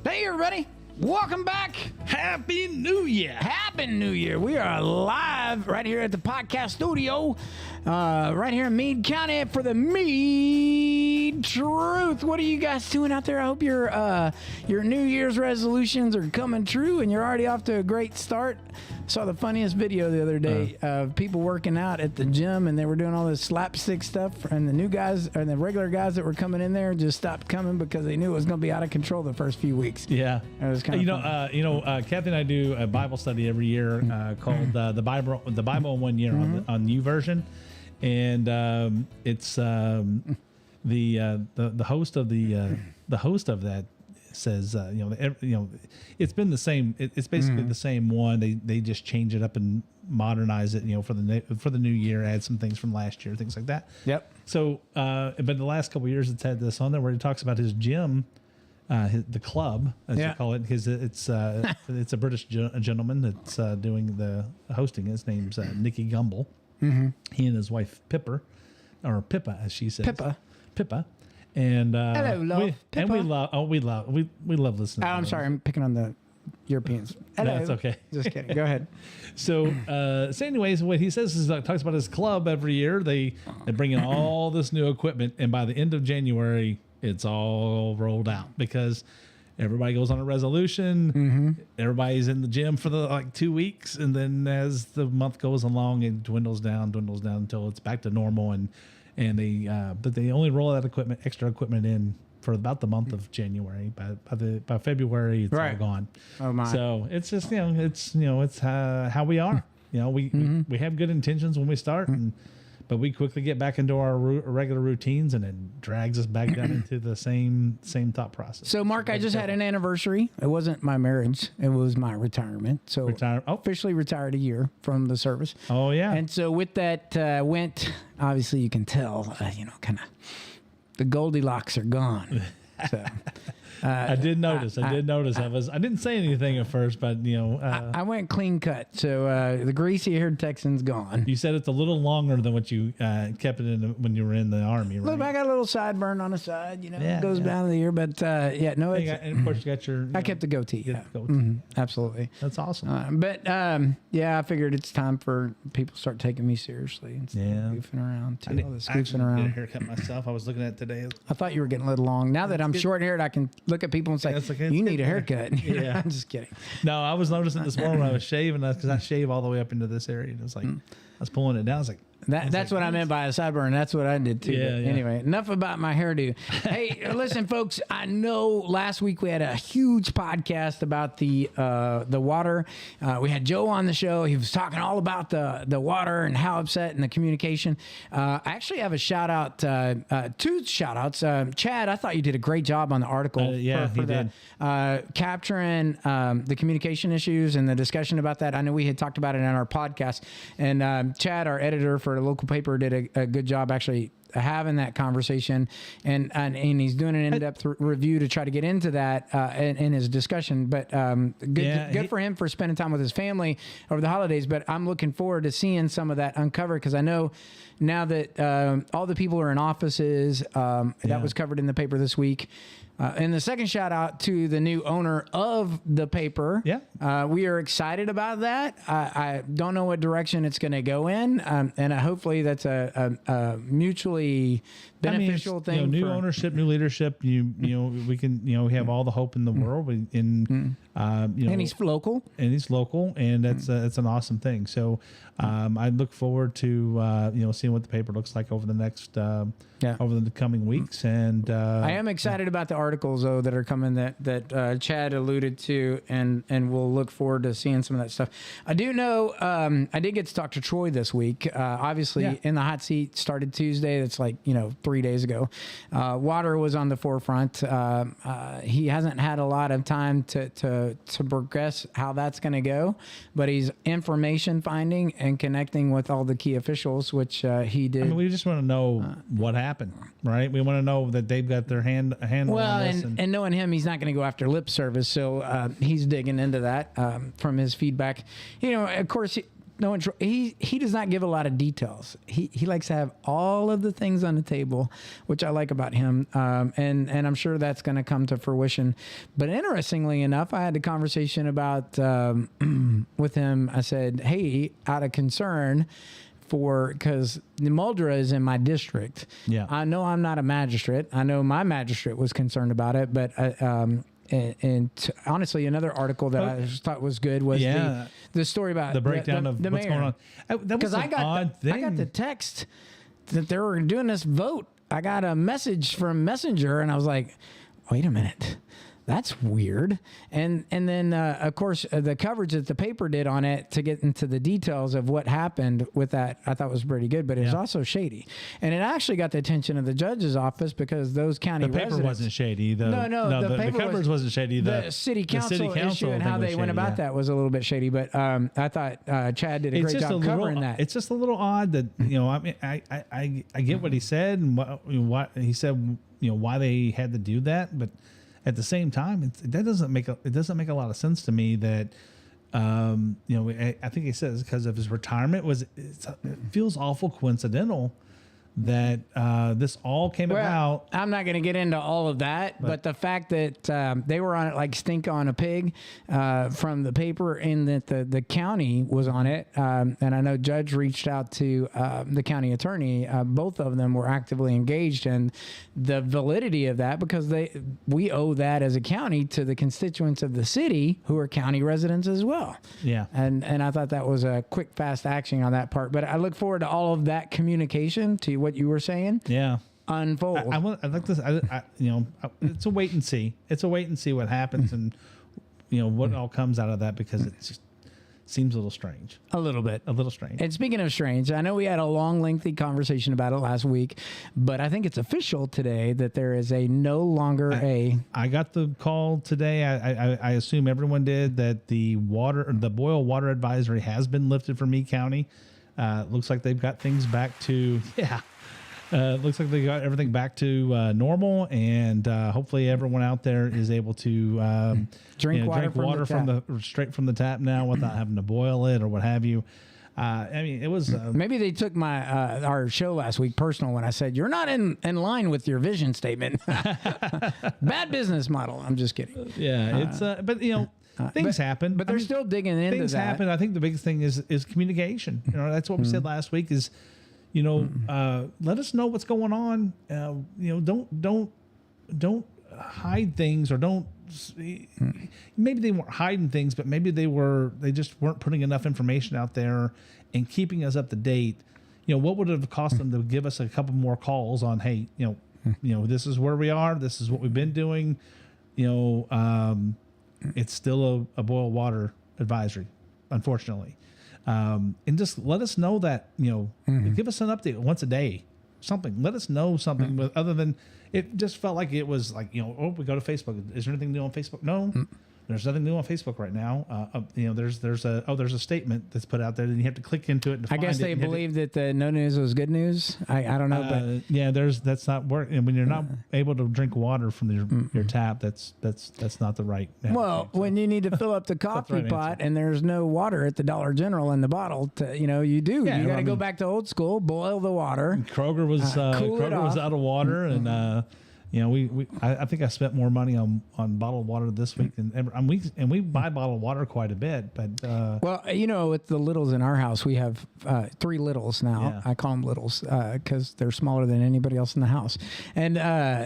Hey, everybody. Welcome back. Happy New Year. Happy New Year. We are live right here at the podcast studio, right here in Meade County for the Meade Truth. What are you guys doing out there? I hope your New Year's resolutions are coming true and you're already off to a great start. Saw the funniest video the other day of people working out at the gym, and they were doing all this slapstick stuff, and the new guys and the regular guys that were coming in there just stopped coming because they knew it was going to be out of control the first few weeks. Yeah, it was kind of Kathy and I do a Bible study every year called the Bible in 1 year on U version, and it's the host of that says it's been the same. It's basically the same one. They just change it up and modernize it. For the new year, add some things from last year, things like that. Yep. So, but the last couple of years, it's had this on there where he talks about his gym, the club, as they call it. It's a British gentleman that's doing the hosting. His name's Nicky Gumbel. Mm-hmm. He and his wife Pippa, as she says. Pippa. And hello, love. We love listening. I'm sorry, I'm picking on the Europeans. Hello. That's okay. Just kidding. Go ahead. So anyways, what he says is talks about his club every year. They bring in all this new equipment, and by the end of January, it's all rolled out because everybody goes on a resolution. Mm-hmm. Everybody's in the gym for the 2 weeks, and then as the month goes along, it dwindles down until it's back to normal. And they only roll that extra equipment in for about the month of January. By February, it's all gone. Oh my! So it's just it's how we are. We have good intentions when we start, but we quickly get back into our regular routines, and it drags us back down into the same thought process. So, Mark, I just had an anniversary. It wasn't my marriage; it was my retirement. So, officially retired a year from the service. Oh yeah! And so, with that went. Obviously, you can tell. Kind of the Goldilocks are gone. So. I did notice. I didn't say anything at first, but I went clean cut. So the greasy haired Texan's gone. You said it's a little longer than what you kept it in when you were in the Army, right? Look, I got a little sideburn on the side. It goes down to the ear, but and of course you got your. I kept the goatee. Yeah, absolutely. That's awesome. I figured it's time for people to start taking me seriously instead of goofing around. I did a haircut myself. I was looking at it today. I thought you were getting a little long. Now that I'm short haired, I can look at people and say, you need a haircut. Yeah. I'm just kidding. No, I was noticing this morning when I was shaving, because I shave all the way up into this area. And it was like, I was pulling it down. I was like, that's what I meant by a sideburn. That's what I did too. Yeah. Anyway, enough about my hairdo. Hey, listen, folks. I know last week we had a huge podcast about the water. We had Joe on the show. He was talking all about the water and how upset and the communication. I actually have a shout out, two shout outs. Chad, I thought you did a great job on the article. He did. Capturing the communication issues and the discussion about that. I know we had talked about it in our podcast, and Chad, our editor for the local paper, did a good job actually having that conversation, and he's doing an in-depth review to try to get into that in his discussion. But good for him for spending time with his family over the holidays. But I'm looking forward to seeing some of that uncovered, because I know now that all the people are in offices. That was covered in the paper this week. And the second shout out to the new owner of the paper. Yeah. We are excited about that. I don't know what direction it's going to go in. And hopefully that's a mutually beneficial thing. New ownership, new leadership. We can, we have all the hope in the world. And he's local. And that's an awesome thing. So I look forward to, seeing what the paper looks like over the next, over the coming weeks. And I am excited about the articles though that are coming that Chad alluded to, and we'll look forward to seeing some of that stuff. I do know I did get to talk to Troy this week. Obviously in the hot seat started Tuesday. That's 3 days ago. Water was on the forefront. He hasn't had a lot of time to progress how that's going to go, but he's information finding and connecting with all the key officials, which he did. We just want to know what happened, right? We want to know that they've got their hand on this. And knowing him, he's not going to go after lip service, so he's digging into that from his feedback. Of course, no intro. He does not give a lot of details. He likes to have all of the things on the table, which I like about him. And I'm sure that's going to come to fruition. But interestingly enough, I had a conversation about with him. I said, hey, out of concern, because the Muldraugh is in my district. Yeah. I know I'm not a magistrate. I know my magistrate was concerned about it, but honestly, another article that I just thought was good was the story about the breakdown of the what's mayor. going on. That was an odd thing. I got the text that they were doing this vote. I got a message from Messenger, and I was like, wait a minute. That's weird. And then, of course, the coverage that the paper did on it to get into the details of what happened with that, I thought was pretty good, but it was also shady. And it actually got the attention of the judge's office because those county residents... The paper wasn't shady. The coverage wasn't shady. The city council issue and how they went about that was a little bit shady, but I thought Chad did a great job covering that. It's just a little odd that, I mean, I get what he said and what he said, why they had to do that, but at the same time, it doesn't make a lot of sense to me that I think he says because of his retirement it feels awful coincidental that this all came about. I'm not going to get into all of that, but the fact that they were on it like stink on a pig from the paper, and that the county was on it, and I know Judge reached out to the county attorney. Both of them were actively engaged in the validity of that because we owe that as a county to the constituents of the city who are county residents as well. Yeah, and I thought that was a quick, fast action on that part. But I look forward to all of that communication to what you were saying. Yeah. Unfold. I like this. It's a wait and see. It's a wait and see what happens and what all comes out of that, because it just seems a little strange. A little bit. A little strange. And speaking of strange, I know we had a long, lengthy conversation about it last week, but I think it's official today that there is I got the call today. I assume everyone did, that the boil water advisory has been lifted for Meade County. Looks like they've got things back to looks like they got everything back to normal, and hopefully everyone out there is able to drink water straight from the tap now without having to boil it or what have you. I mean, it was maybe they took my our show last week personal when I said you're not in line with your vision statement. Bad business model. I'm just kidding. Yeah, it's but things happen, but they're still digging into things that. happen. I think the biggest thing is communication. That's what we said last week. Is let us know what's going on. Don't hide things, or don't. Maybe they weren't hiding things, but maybe they just weren't putting enough information out there and keeping us up to date. What would it have cost them to give us a couple more calls on, hey, this is where we are. This is what we've been doing. It's still a boil water advisory, unfortunately. And just let us know that, give us an update once a day, something. Let us know something. But other than, it just felt like it was like, we go to Facebook. Is there anything new on Facebook? No. There's nothing new on Facebook right now. There's a statement that's put out there, and you have to click into it. I guess they believe that the no news was good news. I don't know, but that's not work. And when you're not able to drink water from your tap, that's not the right. When you need to fill up the coffee pot and there's no water at the Dollar General in the bottle, you got to go back to old school, boil the water. Kroger was out of water, and I think I spent more money on bottled water this week than ever. We buy bottled water quite a bit, but with the littles in our house, we have 3 littles now. I call them littles because they're smaller than anybody else in the house, and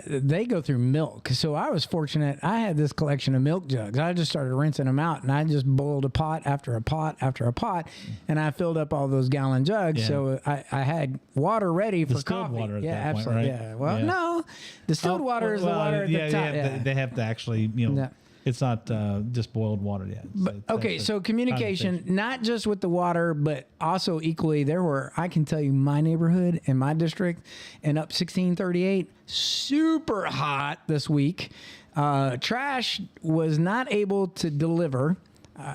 they go through milk. So I was fortunate; I had this collection of milk jugs. I just started rinsing them out, and I just boiled a pot after a pot after a pot, and I filled up all those gallon jugs. Yeah. So I had water ready for coffee. Water at that absolutely. Point, right? Yeah. Well, no, distilled water is the water at the top. They have to actually, it's not just boiled water yet. So communication, not just with the water, but also equally, I can tell you, my neighborhood in my district and up 1638, super hot this week. Trash was not able to deliver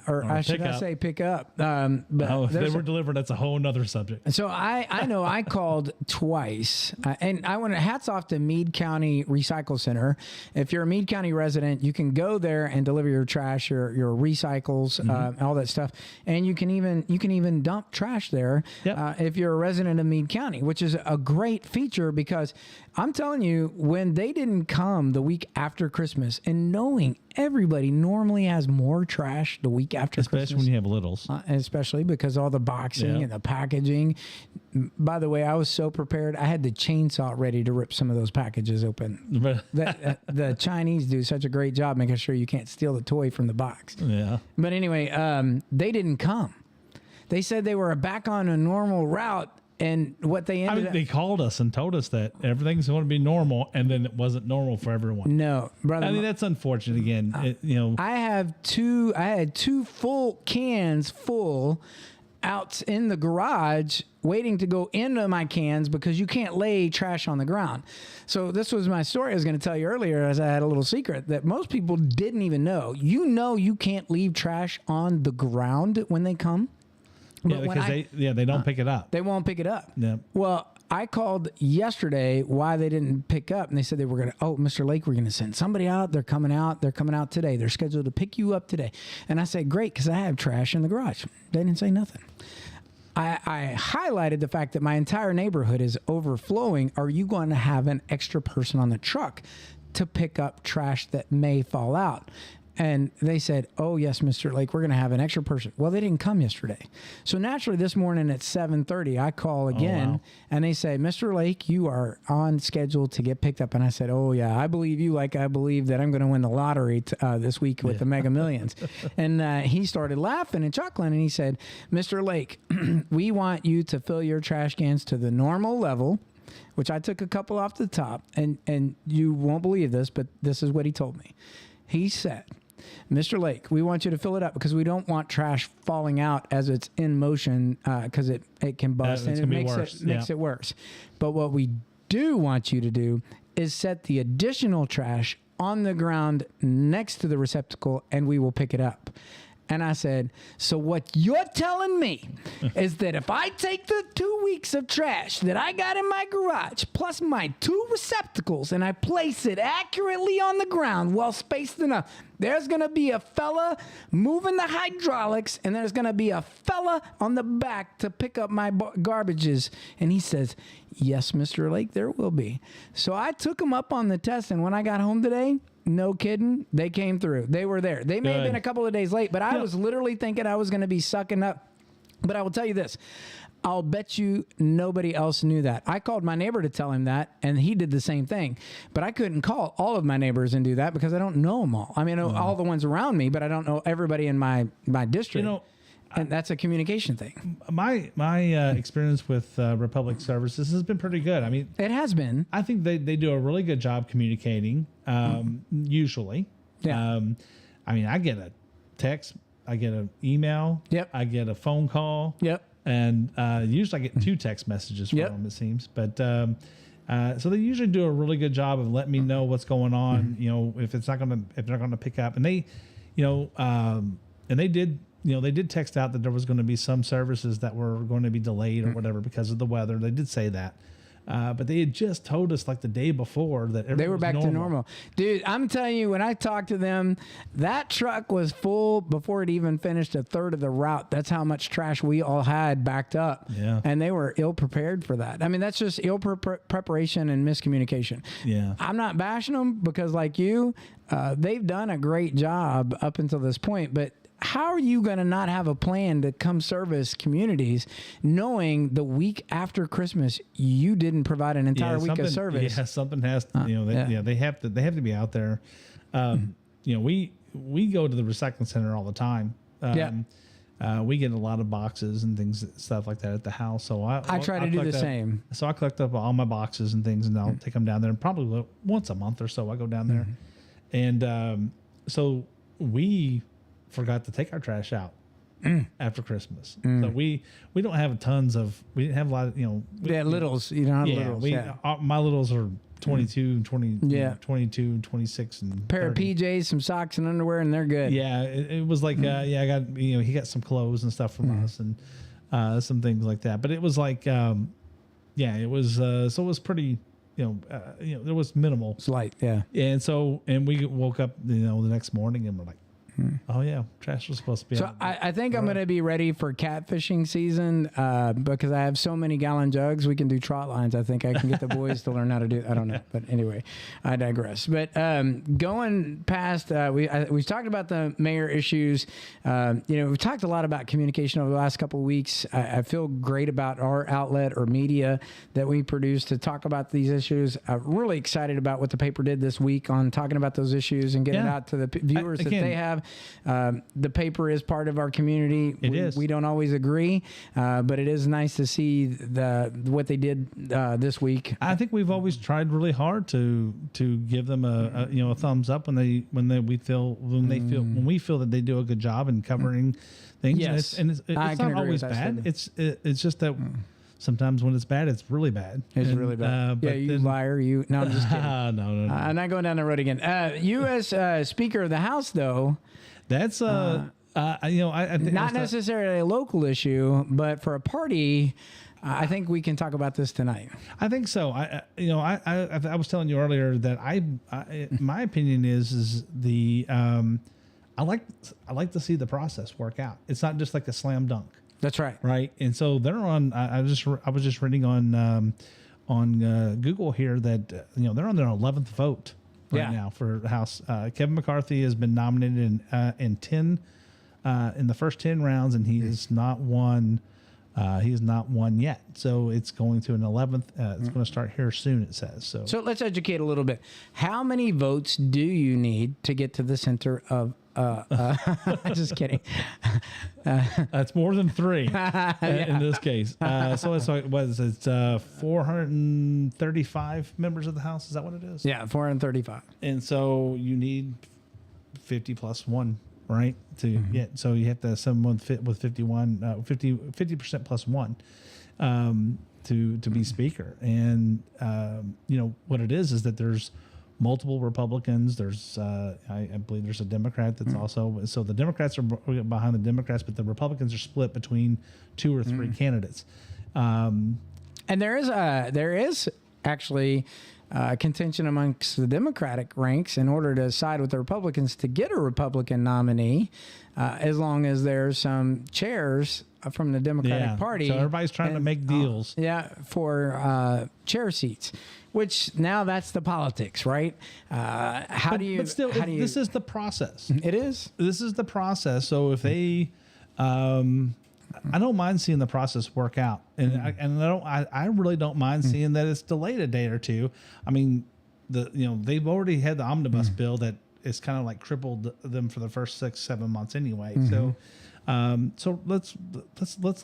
or should I say pick up? But if they were delivered, that's a whole nother subject. So I know I called twice, and I want to hats off to Meade County Recycle Center. If you're a Meade County resident, you can go there and deliver your trash, your recycles, all that stuff, and you can even dump trash there if you're a resident of Meade County, which is a great feature because I'm telling you, when they didn't come the week after Christmas, and knowing everybody normally has more trash the week after Christmas. Especially when you have littles. Especially because all the boxing and the packaging. By the way, I was so prepared. I had the chainsaw ready to rip some of those packages open. The Chinese do such a great job making sure you can't steal the toy from the box. Yeah. But anyway, they didn't come. They said they were back on a normal route. And what they ended up... They called us and told us that everything's going to be normal, and then it wasn't normal for everyone. No, brother. I mean, that's unfortunate again. I had two full cans full out in the garage waiting to go into my cans because you can't lay trash on the ground. So this was my story I was going to tell you earlier, as I had a little secret that most people didn't even know. You can't leave trash on the ground when they come. Yeah, because they don't pick it up. They won't pick it up. Yeah. Well, I called yesterday why they didn't pick up, and they said they were going to, Mr. Lake, we're going to send somebody out. They're coming out. They're coming out today. They're scheduled to pick you up today. And I said, great, because I have trash in the garage. They didn't say nothing. I highlighted the fact that my entire neighborhood is overflowing. Are you going to have an extra person on the truck to pick up trash that may fall out? And they said, oh, yes, Mr. Lake, we're going to have an extra person. Well, they didn't come yesterday. So naturally, this morning at 7:30, I call again, and they say, Mr. Lake, you are on schedule to get picked up. And I said, oh, yeah, I believe you like I believe that I'm going to win the lottery this week with the Mega Millions. And he started laughing and chuckling, and he said, Mr. Lake, we want you to fill your trash cans to the normal level, which I took a couple off the top. And you won't believe this, but this is what he told me. He said, Mr. Lake, we want you to fill it up because we don't want trash falling out as it's in motion because it can bust and it makes it worse. But what we do want you to do is set the additional trash on the ground next to the receptacle and we will pick it up. And I said, so what you're telling me is that if I take the 2 weeks of trash that I got in my garage, plus my 2 receptacles, and I place it accurately on the ground, well spaced enough, there's going to be a fella moving the hydraulics, and there's going to be a fella on the back to pick up my garbages. And he says, yes, Mr. Lake, there will be. So I took him up on the test, and when I got home today, no kidding, they came through. They were there. They may have been a couple of days late, but I was literally thinking I was going to be sucking up. But I will tell you this. I'll bet you nobody else knew that. I called my neighbor to tell him that, and he did the same thing. But I couldn't call all of my neighbors and do that because I don't know them all. I mean, I know all the ones around me, but I don't know everybody in my district. And that's a communication thing. My experience with Republic Services has been pretty good. I mean, it has been. I think they do a really good job communicating. Usually, yeah. I mean, I get a text, I get an email, I get a phone call, and usually I get 2 text messages from them. It seems, but so they usually do a really good job of letting me know what's going on. You know, if they're not going to pick up, and they, and they did. They did text out that there was going to be some services that were going to be delayed or whatever because of the weather. They did say that. But they had just told us like the day before that everything they were back to normal. Dude, I'm telling you, when I talked to them, that truck was full before it even finished a third of the route. That's how much trash we all had backed up. Yeah. And they were ill prepared for that. I mean, that's just ill preparation and miscommunication. Yeah. I'm not bashing them because like you, they've done a great job up until this point, but how are you going to not have a plan to come service communities knowing the week after Christmas you didn't provide an entire week of service? Yeah, something has to, they have to be out there. We go to the recycling center all the time. We get a lot of boxes and things, stuff like that at the house. So I try to do the same. So I collect up all my boxes and things, and I'll take them down there. And probably once a month or so, I go down there. And so we forgot to take our trash out after Christmas. So we don't have tons of, we didn't have a lot of, littles, littles. My littles are 22, 20, Yeah. 22, 26, and Pair 30. of PJs, some socks and underwear, and they're good. Yeah, it was like, I got, he got some clothes and stuff from us and some things like that. But it was like, it was, so it was pretty, there was minimal. It's light, yeah. And we woke up, the next morning and we're like, oh yeah, trash was supposed to be. So I think I'm going to be ready for catfishing season because I have so many gallon jugs. We can do trot lines. I think I can get the boys to learn how to do. I don't know, but anyway, I digress. But going past, we've talked about the mayor issues. We've talked a lot about communication over the last couple of weeks. I feel great about our outlet or media that we produce to talk about these issues. I'm really excited about what the paper did this week on talking about those issues and getting it out to the viewers that they have. The paper is part of our community. We don't always agree, but it is nice to see what they did this week. I think we've always tried really hard to give them a thumbs up when we feel that they do a good job in covering things. Yes, and it's not always bad. It's just that. Sometimes when it's bad, it's really bad. It's really bad. You liar. No, I'm just kidding. No. I'm not going down the road again. U.S. Speaker of the House, though. That's I think not necessarily a local issue, but for a party, I think we can talk about this tonight. I think so. I was telling you earlier that my opinion is I like to see the process work out. It's not just like a slam dunk. That's right. Right. And so they're on. I was just reading on Google here that they're on their 11th vote right now for the House. Kevin McCarthy has been nominated in 10 in the first 10 rounds, and he has not won. He has not won yet. So it's going to an 11th. It's going to start here soon. It says so. So let's educate a little bit. How many votes do you need to get to the center of? Just kidding. That's more than 3 in this case. So it's like, what is it? 435 members of the House. Is that what it is? Yeah, 435. And so you need 50 plus 1, right? To get. So you have to have someone fit with 51, 50% plus 1 to be speaker. And what it is that there's multiple Republicans. There's, I believe there's a Democrat that's also. So the Democrats are behind the Democrats, but the Republicans are split between 2 or 3 candidates. And there is actually contention amongst the Democratic ranks in order to side with the Republicans to get a Republican nominee, as long as there's some chairs from the Democratic Party. So everybody's trying to make deals. For chair seats. Which now that's the politics, right? But still, this is the process. It is. This is the process. So if they, I don't mind seeing the process work out, and I really don't mind seeing that it's delayed a day or two. I mean, they've already had the omnibus bill that is kind of like crippled them for the first 6-7 months anyway. So let's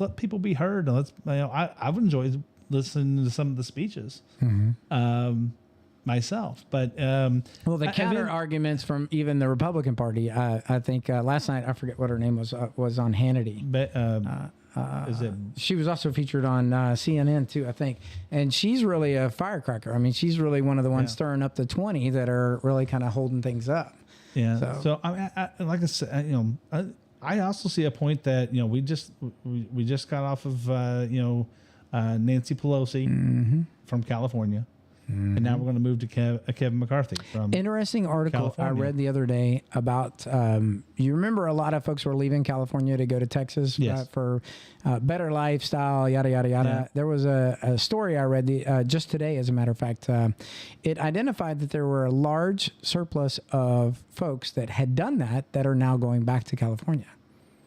let people be heard. I've enjoyed listening to some of the speeches myself, but the counter arguments from even the Republican Party. I think last night, I forget what her name was on Hannity. But she was also featured on CNN too, I think, and she's really a firecracker. I mean, she's really one of the ones stirring up the 20 that are really kind of holding things up. Yeah. So I like I said, I also see a point that we just got off of Nancy Pelosi from California, and now we're going to move to Kevin McCarthy from Interesting article California. I read the other day about you remember a lot of folks were leaving California to go to Texas for better lifestyle, yada yada yada. Yeah. There was a story I read just today, as a matter of fact. It identified that there were a large surplus of folks that had done that are now going back to California.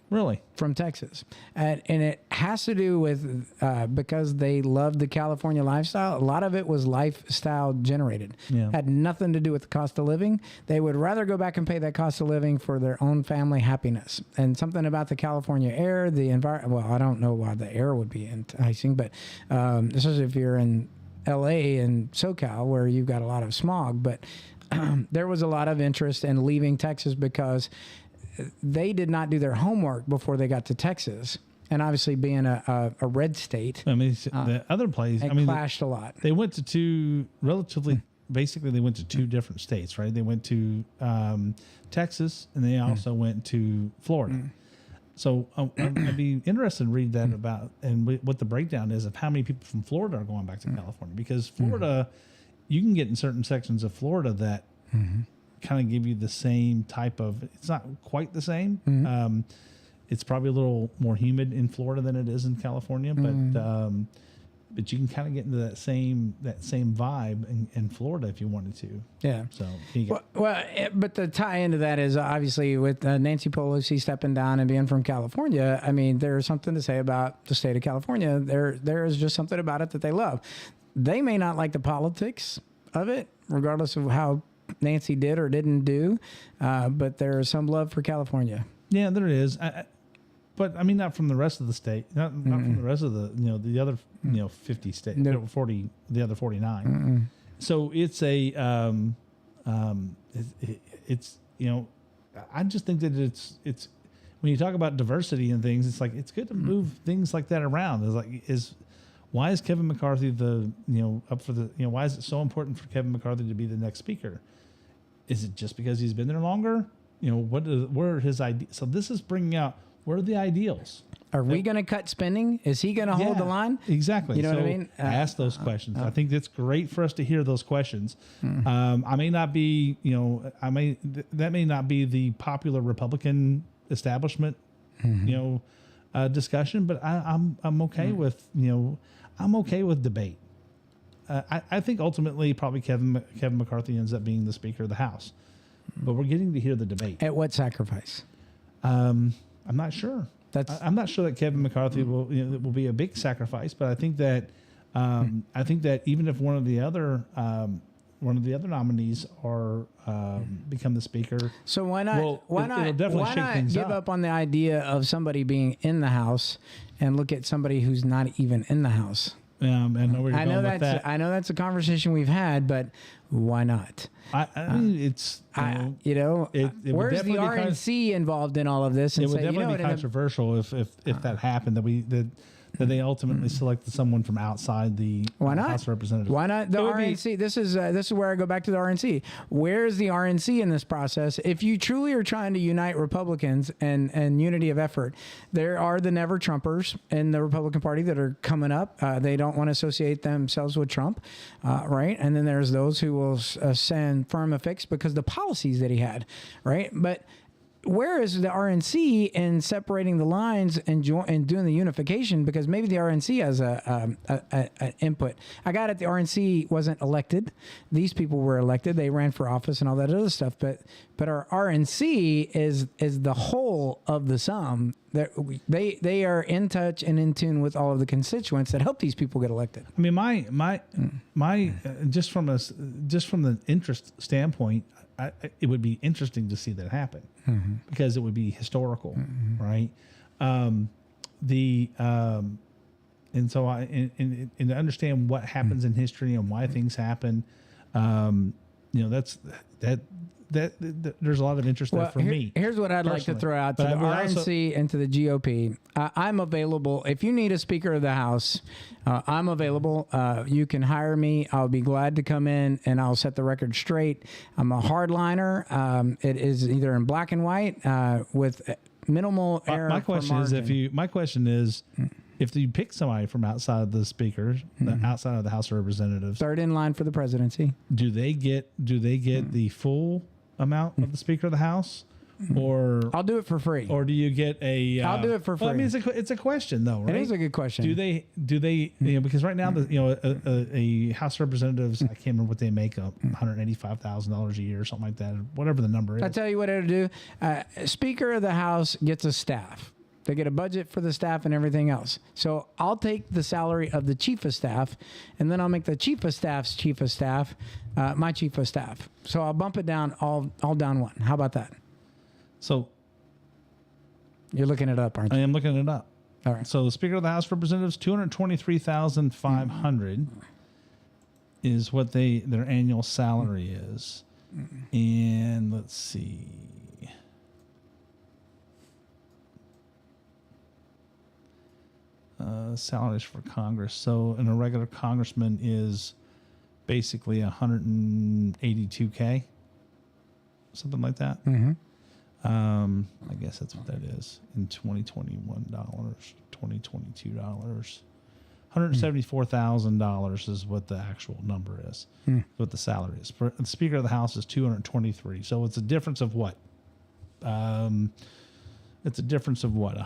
Really? From Texas. And it has to do with because they loved the California lifestyle. A lot of it was lifestyle generated. Yeah. Had nothing to do with the cost of living. They would rather go back and pay that cost of living for their own family happiness. And something about the California air, the environment. Well, I don't know why the air would be enticing, but especially if you're in LA and SoCal where you've got a lot of smog. But there was a lot of interest in leaving Texas because they did not do their homework before they got to Texas. And obviously being a red state, I mean, the other place, it I mean, clashed a lot. they went to two relatively, basically they went to two different states, right? They went to Texas, and they also went to Florida. So I'd be interested to read that about and what the breakdown is of how many people from Florida are going back to California, because Florida, you can get in certain sections of Florida that kind of give you the same type of. It's not quite the same. It's probably a little more humid in Florida than it is in California, but you can kind of get into that same vibe in Florida if you wanted to. Yeah. So but the tie into that is obviously with Nancy Pelosi stepping down and being from California. I mean, there's something to say about the state of California. There is just something about it that they love. They may not like the politics of it, regardless of how Nancy did or didn't do, but there is some love for California. Yeah, there is. But I mean, not from the rest of the state, not from the rest of the other 50 states, 40, the other 49. So it's a it's I just think that it's when you talk about diversity and things, it's like it's good to move things like that around. It's like why is Kevin McCarthy up for the why is it so important for Kevin McCarthy to be the next speaker? Is it just because he's been there longer? What are his ideas? So this is bringing out. Where are the ideals? Are we going to cut spending? Is he going to hold the line? Exactly. You know what I mean? Ask those questions. I think it's great for us to hear those questions. I may not be, that may not be the popular Republican establishment, discussion, but I'm okay with, I'm okay with debate. I think ultimately probably Kevin McCarthy ends up being the Speaker of the House, but we're getting to hear the debate. At what sacrifice? I'm not sure. I'm not sure that Kevin McCarthy will be a big sacrifice, but I think that even if one of the other nominees are become the speaker, so why not things give up on the idea of somebody being in the House and look at somebody who's not even in the House? I know where you're going with that. I know that's a conversation we've had, but why not? I mean, it's where's the RNC involved in all of this? And it would definitely be controversial if that happened, that they ultimately selected someone from outside the House of Representatives. Why not the RNC? This is where I go back to the RNC. Where's the RNC in this process? If you truly are trying to unite Republicans and unity of effort, there are the never Trumpers in the Republican Party that are coming up. They don't want to associate themselves with Trump, right? And then there's those who will send firm a fix because the policies that he had, right? But where is the RNC in separating the lines and doing the unification? Because maybe the RNC has an input. I got it. The RNC wasn't elected. These people were elected. They ran for office and all that other stuff. But our RNC is the whole of the sum. They are in touch and in tune with all of the constituents that help these people get elected. I mean, my just from the interest standpoint, it would be interesting to see that happen because it would be historical, right? And so and to understand what happens in history and why things happen, there's a lot of interest there for me. Here's what I'd like to throw out to the RNC and to the GOP. I'm available. If you need a Speaker of the House, I'm available. You can hire me. I'll be glad to come in and I'll set the record straight. I'm a hardliner. It is either in black and white with minimal error. My question is, if you pick somebody from outside of the speakers, outside of the House of Representatives, third in line for the presidency, do they get the full amount of the Speaker of the House, or I'll do it for free, or do you get a? I'll do it for free. Well, I mean, it's a question though, right? It is a good question. Do they? Because right now, a House of Representatives, I can't remember what they make up, $185,000 a year or something like that, or whatever the number is. I'll tell you what it'll do. Speaker of the House gets a staff. They get a budget for the staff and everything else. So I'll take the salary of the chief of staff, and then I'll make the chief of staff's chief of staff my chief of staff. So I'll bump it down all down one. How about that? So you're looking it up, aren't you? I am looking it up. All right. So the Speaker of the House of Representatives, $223,500 is what their annual salary is. And let's see. salaries for Congress. So, a regular congressman is basically 182K, something like that. Mm-hmm. I guess that's what that is in 2021 dollars, 2022 dollars. $174,000 is what the actual number is, what the salary is. For the Speaker of the House is 223. So it's a difference of what? It's a difference of what?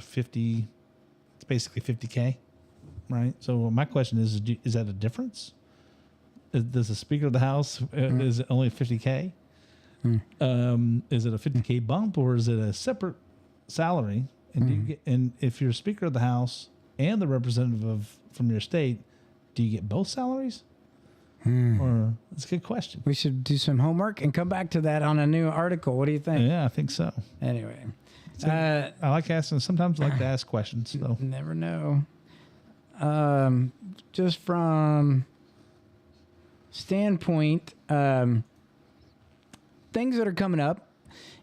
50. It's basically 50K, right? So my question is that a difference? Does the Speaker of the House is it only 50K? Is it a 50K bump, or is it a separate salary? And do you get, and if you're Speaker of the House and the representative from your state, do you get both salaries? Or it's a good question. We should do some homework and come back to that on a new article. What do you think? Yeah, I think so. Anyway, I like asking. Sometimes I like to ask questions. So never know. Just from standpoint, things that are coming up.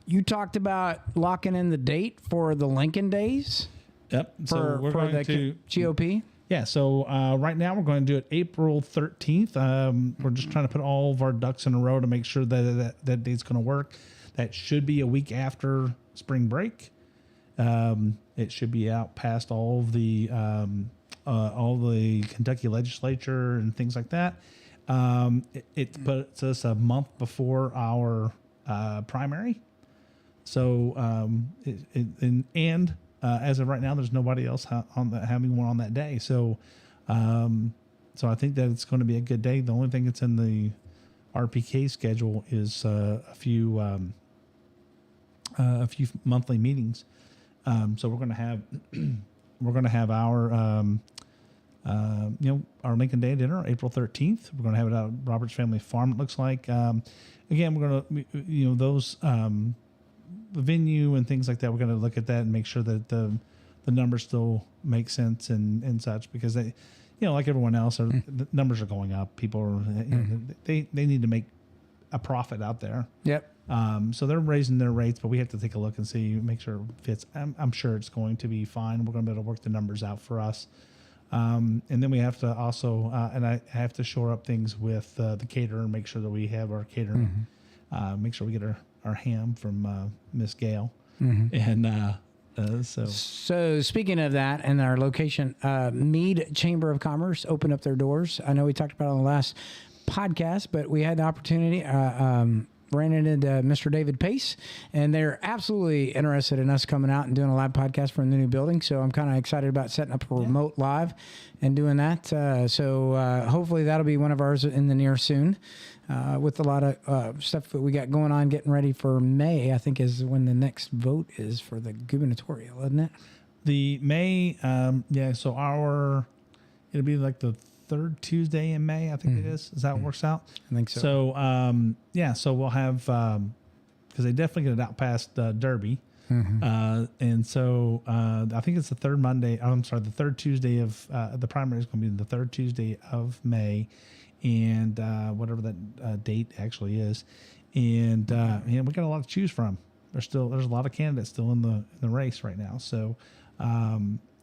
You talked about locking in the date for the Lincoln Days. Yep. So we're for going the to GOP. Yeah. So right now we're going to do it April 13th. We're just trying to put all of our ducks in a row to make sure that date's going to work. That should be a week after spring break. It should be out past all the Kentucky legislature and things like that. It puts us a month before our primary. So, as of right now, there's nobody else having one on that day. So, so I think that it's going to be a good day. The only thing that's in the RPK schedule is a few monthly meetings. So we're going to have our our Lincoln Day dinner, April 13th. We're going to have it out at Roberts Family Farm. It looks like. Again, we're going to those. The venue and things like that, we're going to look at that and make sure that the numbers still make sense and such, because they, like everyone else, the numbers are going up. People are, they need to make a profit out there. Yep. So they're raising their rates, but we have to take a look and see, make sure it fits. I'm sure it's going to be fine. We're going to be able to work the numbers out for us. And then we have to also, and I have to shore up things with the caterer and make sure that we have our catering, make sure we get our ham from Miss Gail. And so speaking of that and our location, Meade Chamber of Commerce opened up their doors. I know we talked about it on the last podcast, but we had the opportunity, ran into Mr. David Pace, and they're absolutely interested in us coming out and doing a live podcast from the new building. So I'm kind of excited about setting up a remote live and doing that. So hopefully that'll be one of ours in the near soon. With a lot of stuff that we got going on, getting ready for May, I think is when the next vote is for the gubernatorial, isn't it? The May, so it'll be like the third Tuesday in May, I think it is. Is that how it works out? I think so. So, so we'll have, because they definitely get it out past Derby. And so I think it's the third Tuesday of, the primary is going to be the third Tuesday of May. And whatever that date actually is, and we got a lot to choose from. There's a lot of candidates still in the race right now. So,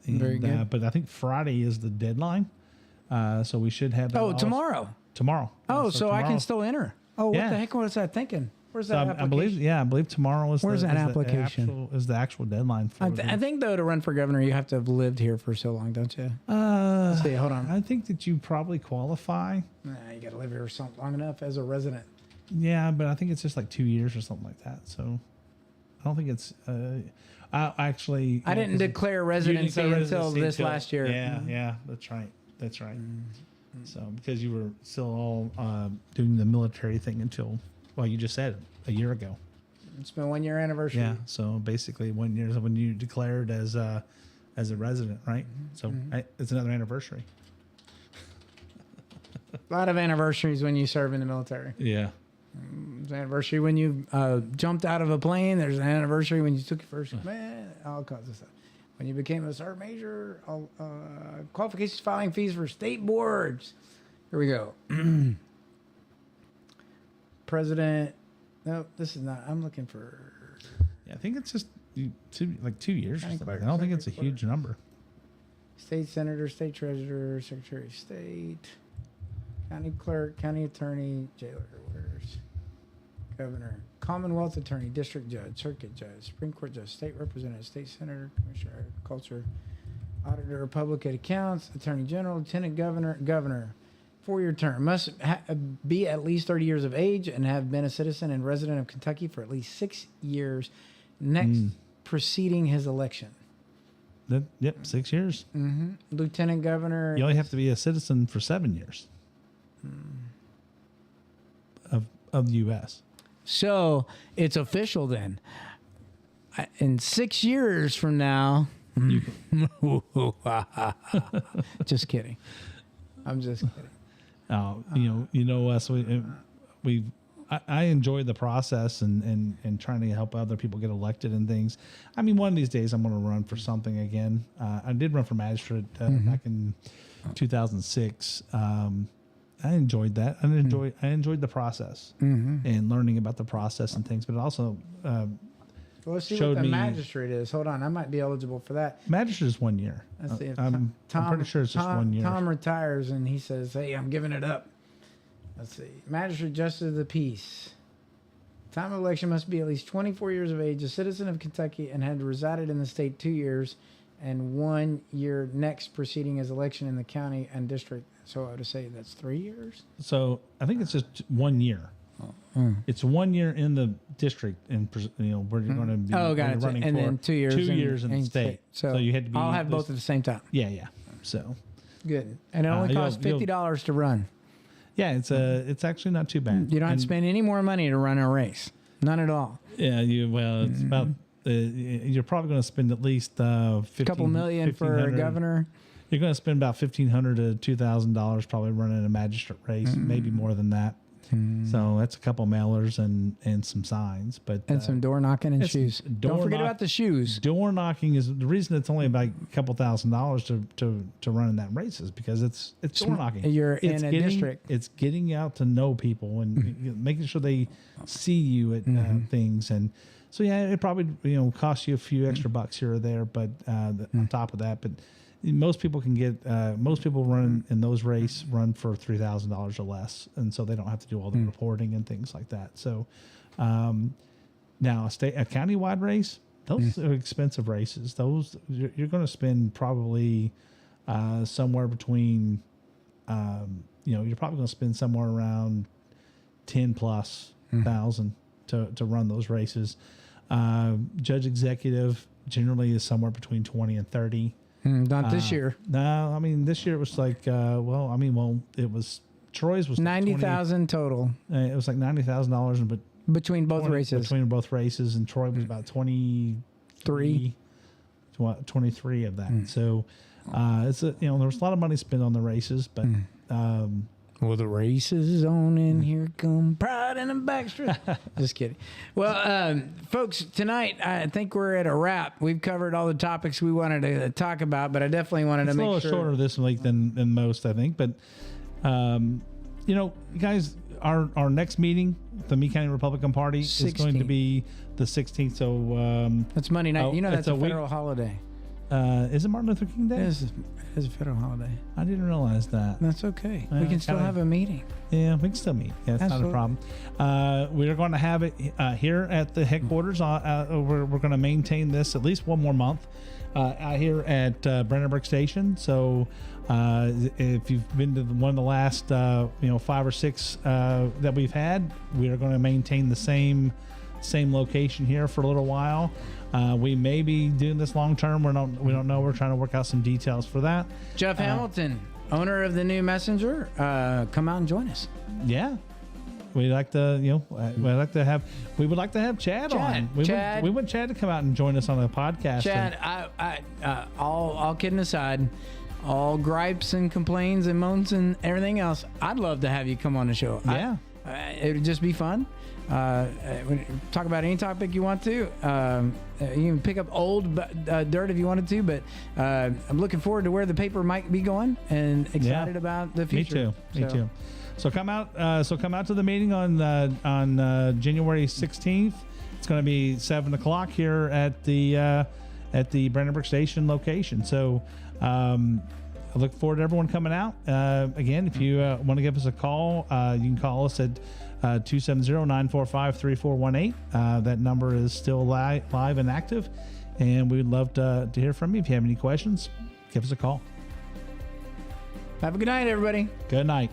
Very good. But I think Friday is the deadline, so we should have. That tomorrow. Tomorrow. Oh, so tomorrow. I can still enter. Oh, what Yeah. the heck was I thinking? Where's that application? I believe tomorrow is. Where's that application? Is the actual deadline for? I think though, to run for governor, you have to have lived here for so long, don't you? Let's see, hold on. I think that you probably qualify. Nah, you got to live here long enough as a resident. Yeah, but I think it's just like 2 years or something like that. So I don't think it's. I didn't declare residency until this last year. Yeah, that's right. So because you were still all doing the military thing until, well, you just said a year ago. It's been 1 year anniversary. Yeah, so basically 1 year is when you declared as a resident, right? So it's another anniversary. A lot of anniversaries when you serve in the military. Yeah. There's an anniversary when you jumped out of a plane. There's an anniversary when you took your first command. All kinds of stuff. When you became a sergeant major, qualifications, filing fees for state boards. Here we go. President. No, this is not. I'm looking for. Yeah, I think it's just 2 years. Or something. I don't think it's a huge number. State senator, state treasurer, secretary of state, county clerk, county attorney, jailer, where's governor, Commonwealth attorney, district judge, circuit judge, Supreme Court judge, state representative, state senator, commissioner of agriculture, auditor of public accounts, attorney general, lieutenant governor. 4-year term. Must be at least 30 years of age and have been a citizen and resident of Kentucky for at least 6 years next preceding his election. Yep, 6 years. Mm-hmm. Lieutenant governor. You only have to be a citizen for 7 years of the U.S. So it's official then. In 6 years from now. Just kidding. I'm just kidding. Us. I enjoy the process and trying to help other people get elected and things. I mean, one of these days I'm going to run for something again. I did run for magistrate back in 2006. I enjoyed that. I enjoyed the process and learning about the process and things. But it also well, let's see what the magistrate is. Hold on, I might be eligible for that. Magistrate is 1 year. Let's see. I'm pretty sure it's just 1 year. Tom retires and he says, "Hey, I'm giving it up." Let's see. Magistrate Justice of the Peace. Time of election must be at least 24 years of age, a citizen of Kentucky, and had resided in the state 2 years and 1 year next preceding his election in the county and district. So I would say that's 3 years. So I think it's just 1 year. It's 1 year in the district, and where you're going to be running and for, then 2 years. 2 years in the state. So you had to be. I'll have both at the same time. Yeah. So good, and it only costs $50 to run. Yeah, it's actually not too bad. You don't have to spend any more money to run a race. None at all. Yeah, it's about. You're probably going to spend at least a couple million for a governor. You're going to spend about $1,500 to $2,000 probably running a magistrate race, maybe more than that. So that's a couple mailers and some signs, and some door knocking and shoes. Don't forget about the shoes. Door knocking is the reason it's only about a couple $1,000s to run in that race is because it's door knocking. You're in a district. It's getting out to know people and making sure they see you at things. And so it probably costs you a few extra bucks here or there, but on top of that, but. Most people can get. Most people run in those races run for $3,000 or less, and so they don't have to do all the reporting and things like that. So, now a county-wide race, those are expensive races. Those you're going to spend probably somewhere between. You're probably going to spend somewhere around $10,000+ to run those races. Judge executive generally is somewhere between 20 and 30. Not this year. No, I mean this year it was like it was Troy's was $90,000 total. It was like $90,000, but between both races. Between both races, and Troy was about 23 of that. So it's there was a lot of money spent on the races, but well, the race is on, and here come Pride in the Backstreet. Just kidding. Well, folks, tonight I think we're at a wrap. We've covered all the topics we wanted to talk about, but I definitely wanted to make sure. It's a little shorter this week than most, I think. But, guys, our next meeting, the Meade County Republican Party, 16th. Is going to be the 16th. So that's Monday night. That's a federal holiday. Is it Martin Luther King Day? It is a federal holiday. I didn't realize that. That's okay. We can still have a meeting. Yeah, we can still meet. Yeah, it's not a problem. We are going to have it here at the headquarters. We're going to maintain this at least one more month out here at Brandenburg Station. So if you've been to one of the last 5 or 6 that we've had, we are going to maintain the same location here for a little while. We may be doing this long term. We don't know. We're trying to work out some details for that. Jeff Hamilton, owner of the New Messenger, come out and join us. Yeah, we'd like to. We would like to have Chad on. We want Chad to come out and join us on the podcast. Chad, all kidding aside, all gripes and complaints and moans and everything else, I'd love to have you come on the show. Yeah, it would just be fun. Talk about any topic you want to. You can pick up old dirt if you wanted to, but I'm looking forward to where the paper might be going and excited about the future. Me too. So come out to the meeting on January 16th It's going to be 7 o'clock here at the Brandenburg Station location. So I look forward to everyone coming out. Again, if you want to give us a call, you can call us at 270-945-3418. That number is still live and active, and we'd love to hear from you. If you have any questions, give us a call. Have a good night, everybody. Good night.